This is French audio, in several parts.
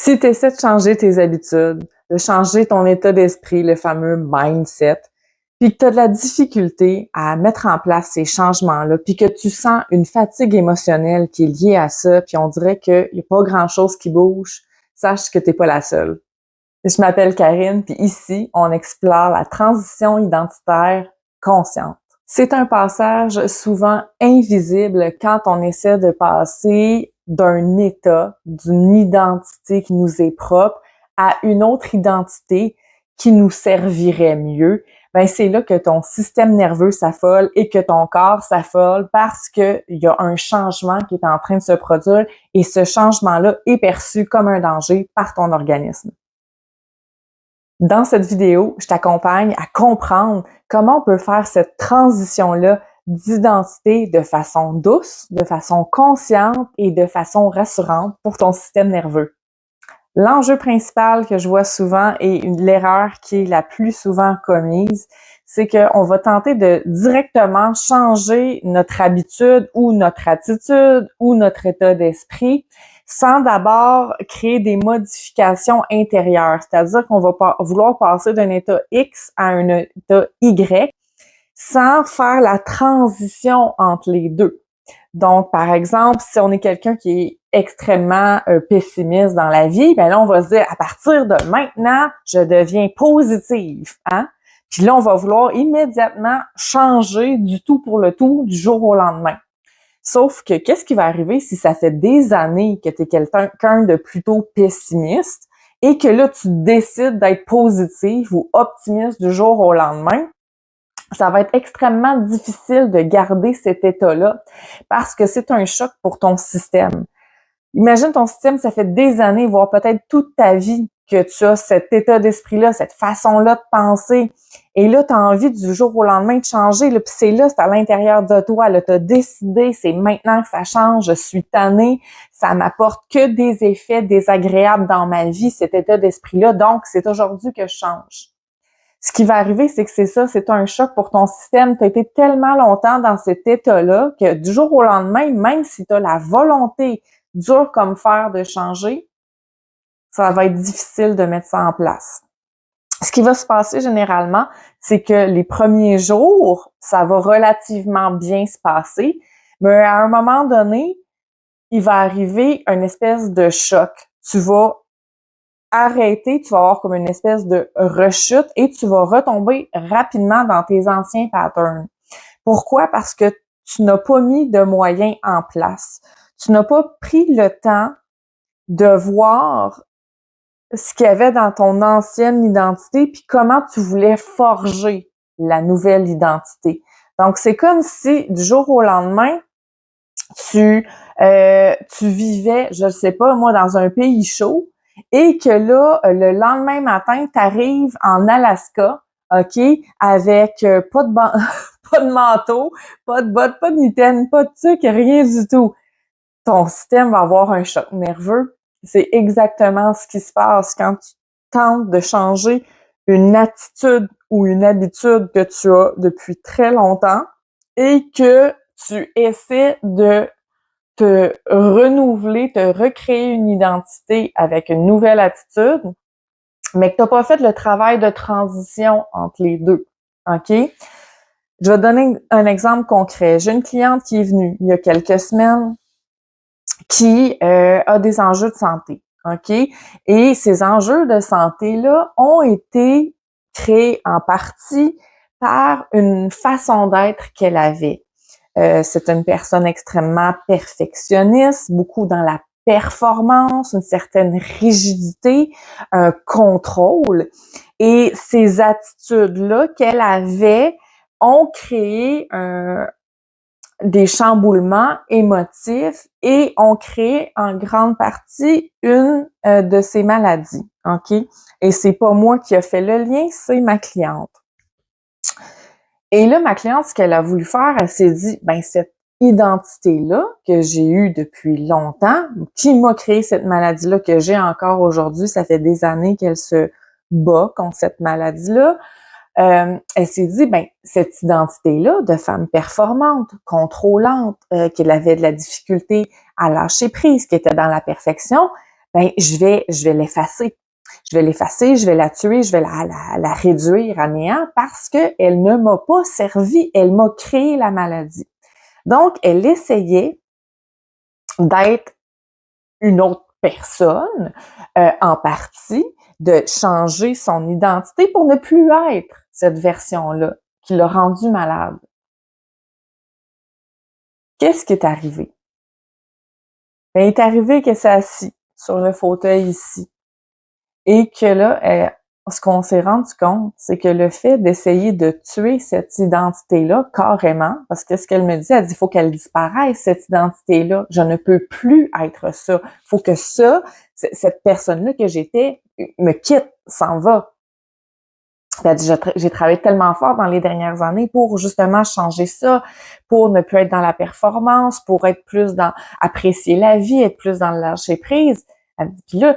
Si tu essaies de changer tes habitudes, de changer ton état d'esprit, le fameux mindset, puis que tu as de la difficulté à mettre en place ces changements-là, puis que tu sens une fatigue émotionnelle qui est liée à ça, puis on dirait qu'il n'y a pas grand-chose qui bouge, sache que tu n'es pas la seule. Je m'appelle Karine, puis ici, on explore la transition identitaire consciente. C'est un passage souvent invisible quand on essaie de passer d'un état, d'une identité qui nous est propre à une autre identité qui nous servirait mieux. Ben c'est là que ton système nerveux s'affole et que ton corps s'affole parce que il y a un changement qui est en train de se produire et ce changement-là est perçu comme un danger par ton organisme. Dans cette vidéo, je t'accompagne à comprendre comment on peut faire cette transition-là d'identité de façon douce, de façon consciente et de façon rassurante pour ton système nerveux. L'enjeu principal que je vois souvent et l'erreur qui est la plus souvent commise, c'est qu'on va tenter de directement changer notre habitude ou notre attitude ou notre état d'esprit sans d'abord créer des modifications intérieures. C'est-à-dire qu'on va vouloir passer d'un état X à un état Y sans faire la transition entre les deux. Donc, par exemple, si on est quelqu'un qui est extrêmement pessimiste dans la vie, ben là, on va se dire, à partir de maintenant, je deviens positive, hein? Puis là, on va vouloir immédiatement changer du tout pour le tout du jour au lendemain. Sauf que, qu'est-ce qui va arriver si ça fait des années que tu es quelqu'un de plutôt pessimiste et que là, tu décides d'être positive ou optimiste du jour au lendemain? Ça va être extrêmement difficile de garder cet état-là parce que c'est un choc pour ton système. Imagine ton système, ça fait des années, voire peut-être toute ta vie que tu as cet état d'esprit-là, cette façon-là de penser. Et là, tu as envie du jour au lendemain de changer. Puis c'est là, c'est à l'intérieur de toi. Tu as décidé, c'est maintenant que ça change, je suis tannée, ça m'apporte que des effets désagréables dans ma vie, cet état d'esprit-là. Donc, c'est aujourd'hui que je change. Ce qui va arriver, c'est que c'est ça, c'est un choc pour ton système. Tu as été tellement longtemps dans cet état-là que du jour au lendemain, même si tu as la volonté dure comme fer de changer, ça va être difficile de mettre ça en place. Ce qui va se passer généralement, c'est que les premiers jours, ça va relativement bien se passer, mais à un moment donné, il va arriver une espèce de choc. Tu vas arrêter, tu vas avoir comme une espèce de rechute et tu vas retomber rapidement dans tes anciens patterns. Pourquoi? Parce que tu n'as pas mis de moyens en place. Tu n'as pas pris le temps de voir ce qu'il y avait dans ton ancienne identité puis comment tu voulais forger la nouvelle identité. Donc, c'est comme si du jour au lendemain, tu vivais, je ne sais pas, moi, dans un pays chaud et que là, le lendemain matin, tu arrives en Alaska, OK, avec pas de pas de manteau, pas de bottes, pas de mitaine, pas de truc, rien du tout. Ton système va avoir un choc nerveux. C'est exactement ce qui se passe quand tu tentes de changer une attitude ou une habitude que tu as depuis très longtemps et que tu essaies de te renouveler, te recréer une identité avec une nouvelle attitude, mais que tu n'as pas fait le travail de transition entre les deux. OK? Je vais te donner un exemple concret. J'ai une cliente qui est venue il y a quelques semaines qui a des enjeux de santé. OK? Et ces enjeux de santé-là ont été créés en partie par une façon d'être qu'elle avait. C'est une personne extrêmement perfectionniste, beaucoup dans la performance, une certaine rigidité, un contrôle. Et ces attitudes-là qu'elle avait ont créé des chamboulements émotifs et ont créé en grande partie une de ces maladies. OK? Et c'est pas moi qui a fait le lien, c'est ma cliente. Et là, ma cliente, ce qu'elle a voulu faire, elle s'est dit, ben cette identité-là que j'ai eue depuis longtemps, qui m'a créé cette maladie-là que j'ai encore aujourd'hui, ça fait des années qu'elle se bat contre cette maladie-là. Elle s'est dit, ben cette identité-là de femme performante, contrôlante, qu'elle avait de la difficulté à lâcher prise, qui était dans la perfection, ben je vais l'effacer. Je vais l'effacer, je vais la tuer, je vais la réduire à néant parce qu'elle ne m'a pas servi, elle m'a créé la maladie. Donc, elle essayait d'être une autre personne, en partie, de changer son identité pour ne plus être cette version-là qui l'a rendue malade. Qu'est-ce qui est arrivé? Ben, il est arrivé qu'elle s'est assise sur le fauteuil ici. Et que là, ce qu'on s'est rendu compte, c'est que le fait d'essayer de tuer cette identité-là, carrément, parce que ce qu'elle me dit, elle dit, il faut qu'elle disparaisse, cette identité-là. Je ne peux plus être ça. Il faut que ça, cette personne-là que j'étais, me quitte, s'en va. Elle dit, j'ai travaillé tellement fort dans les dernières années pour justement changer ça, pour ne plus être dans la performance, pour être plus dans apprécier la vie, être plus dans le lâcher prise. Elle dit, puis là,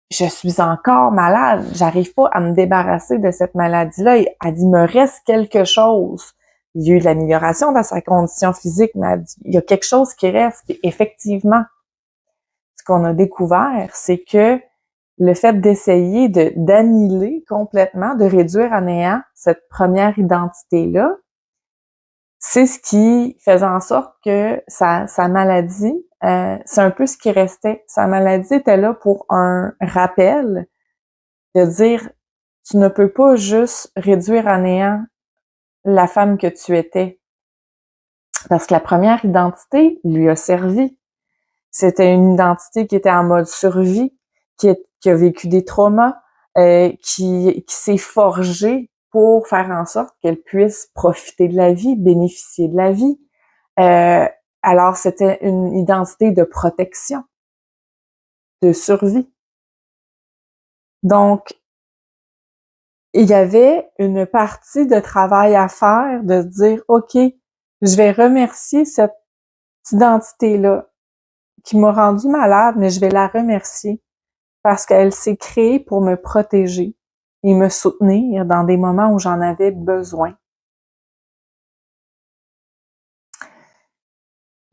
je suis encore malade, j'arrive pas à me débarrasser de cette maladie-là. Elle dit, il me reste quelque chose. Il y a eu de l'amélioration dans sa condition physique, mais elle dit, il y a quelque chose qui reste. Puis effectivement, ce qu'on a découvert, c'est que le fait d'essayer d'annihiler complètement, de réduire à néant cette première identité-là, c'est ce qui faisait en sorte que sa maladie, c'est un peu ce qui restait. Sa maladie était là pour un rappel de dire, tu ne peux pas juste réduire à néant la femme que tu étais. Parce que la première identité lui a servi. C'était une identité qui était en mode survie, qui a vécu des traumas, qui s'est forgée pour faire en sorte qu'elle puisse profiter de la vie, bénéficier de la vie. Alors, c'était une identité de protection, de survie. Donc, il y avait une partie de travail à faire, de se dire, OK, je vais remercier cette identité-là qui m'a rendue malade, mais je vais la remercier parce qu'elle s'est créée pour me protéger et me soutenir dans des moments où j'en avais besoin.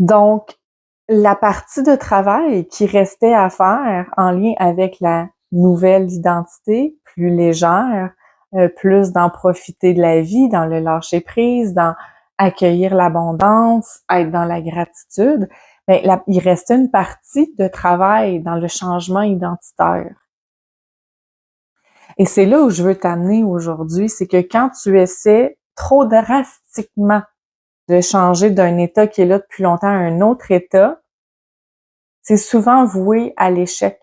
Donc, la partie de travail qui restait à faire en lien avec la nouvelle identité, plus légère, plus d'en profiter de la vie, dans le lâcher prise, dans accueillir l'abondance, être dans la gratitude, ben, il restait une partie de travail dans le changement identitaire. Et c'est là où je veux t'amener aujourd'hui, c'est que quand tu essaies trop drastiquement de changer d'un état qui est là depuis longtemps à un autre état, c'est souvent voué à l'échec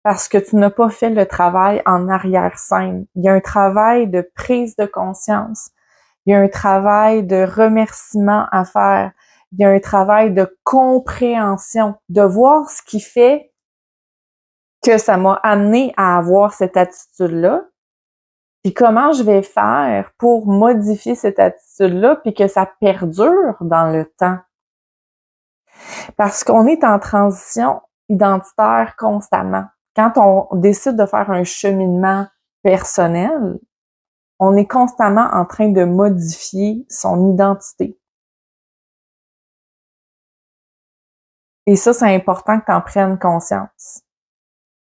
parce que tu n'as pas fait le travail en arrière-scène. Il y a un travail de prise de conscience, il y a un travail de remerciement à faire, il y a un travail de compréhension, de voir ce qui fait que ça m'a amené à avoir cette attitude-là, puis comment je vais faire pour modifier cette attitude-là, puis que ça perdure dans le temps. Parce qu'on est en transition identitaire constamment. Quand on décide de faire un cheminement personnel, on est constamment en train de modifier son identité. Et ça, c'est important que tu en prennes conscience.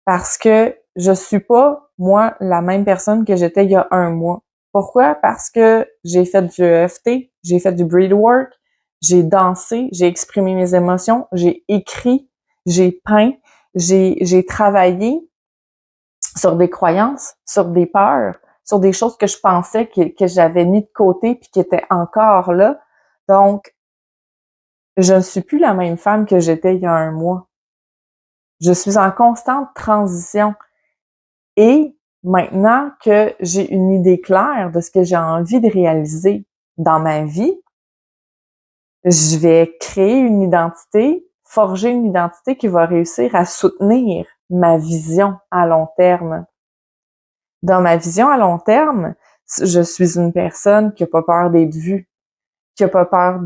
Parce que je suis pas, moi, la même personne que j'étais il y a un mois. Pourquoi? Parce que j'ai fait du EFT, j'ai fait du breathwork, j'ai dansé, j'ai exprimé mes émotions, j'ai écrit, j'ai peint, j'ai travaillé sur des croyances, sur des peurs, sur des choses que je pensais que j'avais mis de côté puis qui étaient encore là. Donc, je ne suis plus la même femme que j'étais il y a un mois. Je suis en constante transition. Et maintenant que j'ai une idée claire de ce que j'ai envie de réaliser dans ma vie, je vais créer une identité, forger une identité qui va réussir à soutenir ma vision à long terme. Dans ma vision à long terme, je suis une personne qui a pas peur d'être vue, qui a pas peur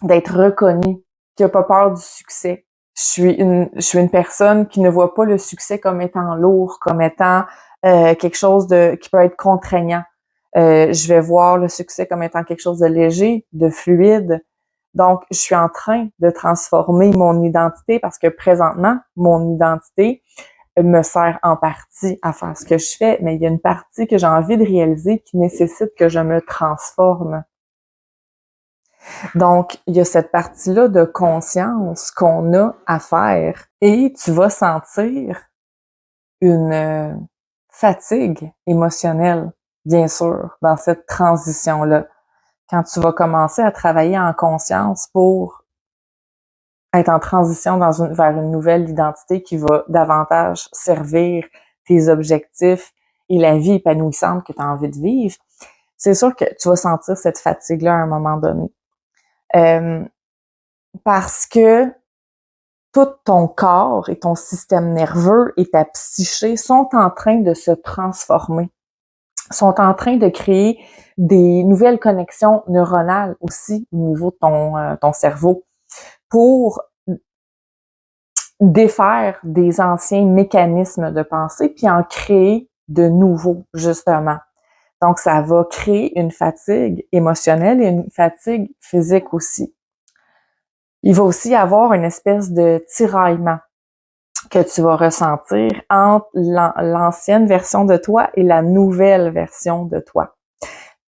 d'être reconnue, qui a pas peur du succès. Je suis une personne qui ne voit pas le succès comme étant lourd, comme étant quelque chose qui peut être contraignant. Je vais voir le succès comme étant quelque chose de léger, de fluide, Donc, je suis en train de transformer mon identité parce que présentement, mon identité me sert en partie à faire ce que je fais, mais il y a une partie que j'ai envie de réaliser qui nécessite que je me transforme. Donc, il y a cette partie-là de conscience qu'on a à faire et tu vas sentir une fatigue émotionnelle, bien sûr, dans cette transition-là. Quand tu vas commencer à travailler en conscience pour être en transition vers une nouvelle identité qui va davantage servir tes objectifs et la vie épanouissante que tu as envie de vivre, c'est sûr que tu vas sentir cette fatigue-là à un moment donné. Parce que tout ton corps et ton système nerveux et ta psyché sont en train de se transformer, sont en train de créer des nouvelles connexions neuronales aussi au niveau de ton cerveau pour défaire des anciens mécanismes de pensée puis en créer de nouveaux, justement. Donc, ça va créer une fatigue émotionnelle et une fatigue physique aussi. Il va aussi y avoir une espèce de tiraillement que tu vas ressentir entre l'ancienne version de toi et la nouvelle version de toi.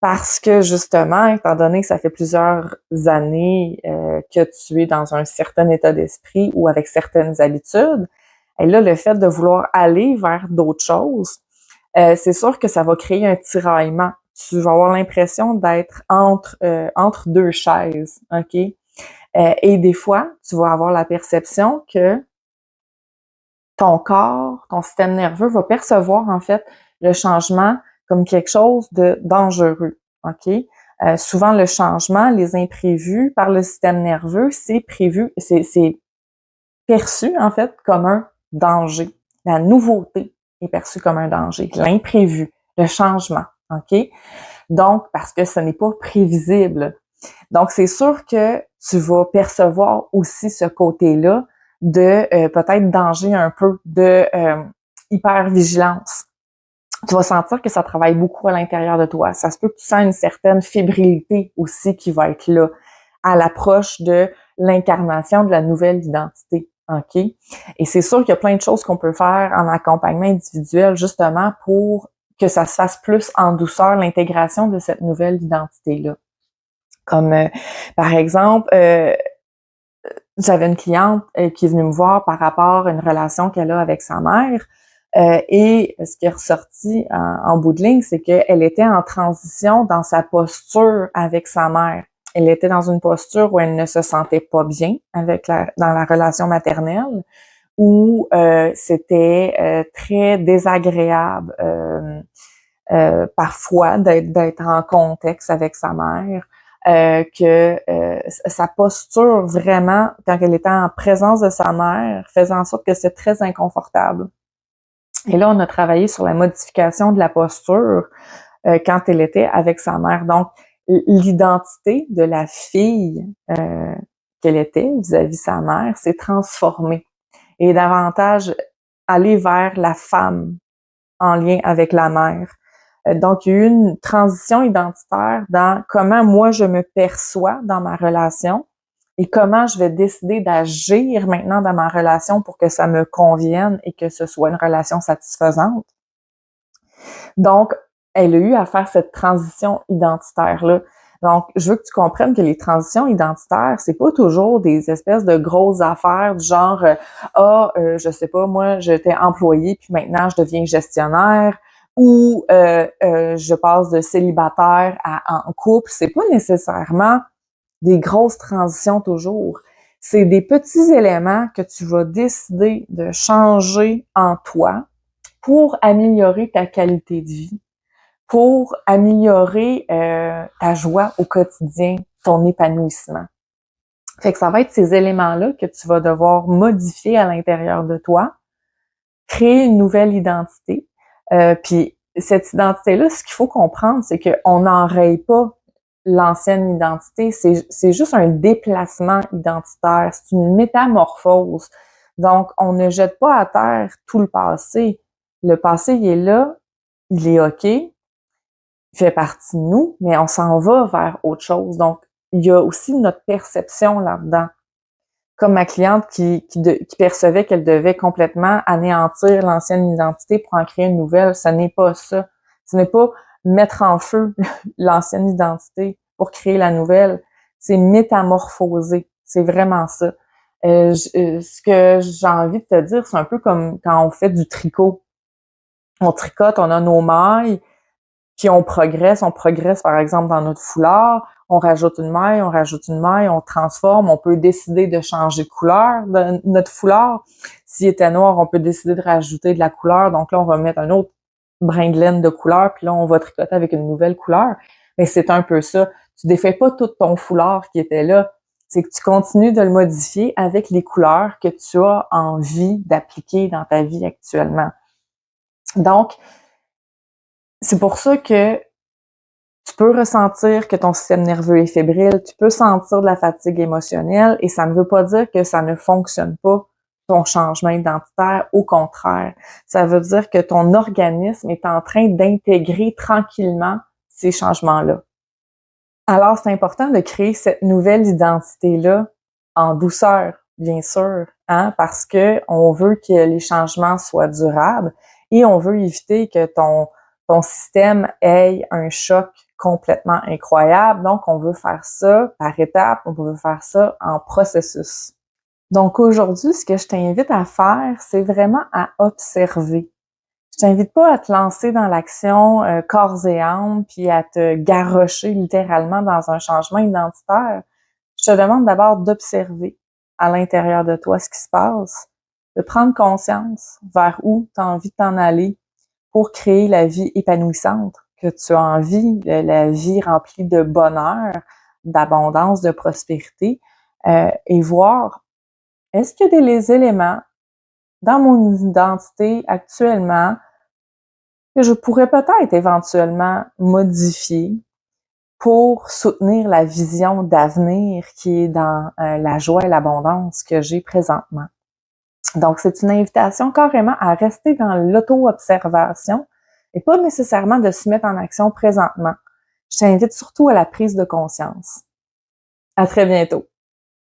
Parce que justement, étant donné que ça fait plusieurs années que tu es dans un certain état d'esprit ou avec certaines habitudes, et là, le fait de vouloir aller vers d'autres choses, c'est sûr que ça va créer un tiraillement. Tu vas avoir l'impression d'être entre deux chaises, OK? Et des fois, tu vas avoir la perception que ton corps, ton système nerveux va percevoir en fait le changement comme quelque chose de dangereux, OK? Souvent, le changement, les imprévus par le système nerveux, c'est perçu en fait comme un danger. La nouveauté est perçue comme un danger. L'imprévu, le changement, OK? Donc, parce que ce n'est pas prévisible. Donc, c'est sûr que tu vas percevoir aussi ce côté-là de peut-être danger un peu, de hypervigilance. Tu vas sentir que ça travaille beaucoup à l'intérieur de toi. Ça se peut que tu sens une certaine fébrilité aussi qui va être là à l'approche de l'incarnation de la nouvelle identité. OK? Et c'est sûr qu'il y a plein de choses qu'on peut faire en accompagnement individuel justement pour que ça se fasse plus en douceur, l'intégration de cette nouvelle identité-là. Comme par exemple, j'avais une cliente qui est venue me voir par rapport à une relation qu'elle a avec sa mère. Et ce qui est ressorti en bout de ligne, c'est qu'elle était en transition dans sa posture avec sa mère. Elle était dans une posture où elle ne se sentait pas bien dans la relation maternelle, où c'était très désagréable parfois d'être en contexte avec sa mère. Que sa posture vraiment, quand elle était en présence de sa mère, faisait en sorte que c'est très inconfortable. Et là, on a travaillé sur la modification de la posture quand elle était avec sa mère. Donc, l'identité de la fille qu'elle était vis-à-vis sa mère s'est transformée et davantage aller vers la femme en lien avec la mère. Donc, il y a eu une transition identitaire dans comment moi je me perçois dans ma relation et comment je vais décider d'agir maintenant dans ma relation pour que ça me convienne et que ce soit une relation satisfaisante. Donc, elle a eu à faire cette transition identitaire-là. Donc, je veux que tu comprennes que les transitions identitaires, c'est pas toujours des espèces de grosses affaires du genre je sais pas, moi, j'étais employée puis maintenant je deviens gestionnaire ou je passe de célibataire en couple. C'est pas nécessairement des grosses transitions toujours. C'est des petits éléments que tu vas décider de changer en toi pour améliorer ta qualité de vie, pour améliorer ta joie au quotidien, ton épanouissement. Fait que ça va être ces éléments-là que tu vas devoir modifier à l'intérieur de toi, créer une nouvelle identité. Puis cette identité-là, ce qu'il faut comprendre, c'est qu'on n'enraye pas l'ancienne identité, c'est juste un déplacement identitaire, c'est une métamorphose. Donc, on ne jette pas à terre tout le passé. Le passé, il est là, il est OK, il fait partie de nous, mais on s'en va vers autre chose. Donc, il y a aussi notre perception là-dedans. Comme ma cliente qui percevait qu'elle devait complètement anéantir l'ancienne identité pour en créer une nouvelle, ce n'est pas ça. Ce n'est pas mettre en feu l'ancienne identité pour créer la nouvelle. C'est métamorphoser. C'est vraiment ça. Ce que j'ai envie de te dire, c'est un peu comme quand on fait du tricot. On tricote, on a nos mailles, puis on progresse par exemple dans notre foulard, on rajoute une maille, on transforme, on peut décider de changer de couleur de notre foulard. S'il était noir, on peut décider de rajouter de la couleur, donc là on va mettre un autre brin de laine de couleur, puis là on va tricoter avec une nouvelle couleur. Mais c'est un peu ça, tu défais pas tout ton foulard qui était là, c'est que tu continues de le modifier avec les couleurs que tu as envie d'appliquer dans ta vie actuellement. Donc, c'est pour ça que tu peux ressentir que ton système nerveux est fébrile, tu peux sentir de la fatigue émotionnelle et ça ne veut pas dire que ça ne fonctionne pas, ton changement identitaire. Au contraire, ça veut dire que ton organisme est en train d'intégrer tranquillement ces changements-là. Alors, c'est important de créer cette nouvelle identité-là en douceur, bien sûr, hein, parce que on veut que les changements soient durables et on veut éviter que ton système ait un choc complètement incroyable. Donc, on veut faire ça par étapes, on veut faire ça en processus. Donc, aujourd'hui, ce que je t'invite à faire, c'est vraiment à observer. Je t'invite pas à te lancer dans l'action corps et âme, puis à te garrocher littéralement dans un changement identitaire. Je te demande d'abord d'observer à l'intérieur de toi ce qui se passe, de prendre conscience vers où tu as envie de t'en aller pour créer la vie épanouissante que tu as envie, la vie remplie de bonheur, d'abondance, de prospérité, et voir est-ce qu'il y a des éléments dans mon identité actuellement que je pourrais peut-être éventuellement modifier pour soutenir la vision d'avenir qui est dans la joie et l'abondance que j'ai présentement. Donc, c'est une invitation carrément à rester dans l'auto-observation et pas nécessairement de se mettre en action présentement. Je t'invite surtout à la prise de conscience. À très bientôt.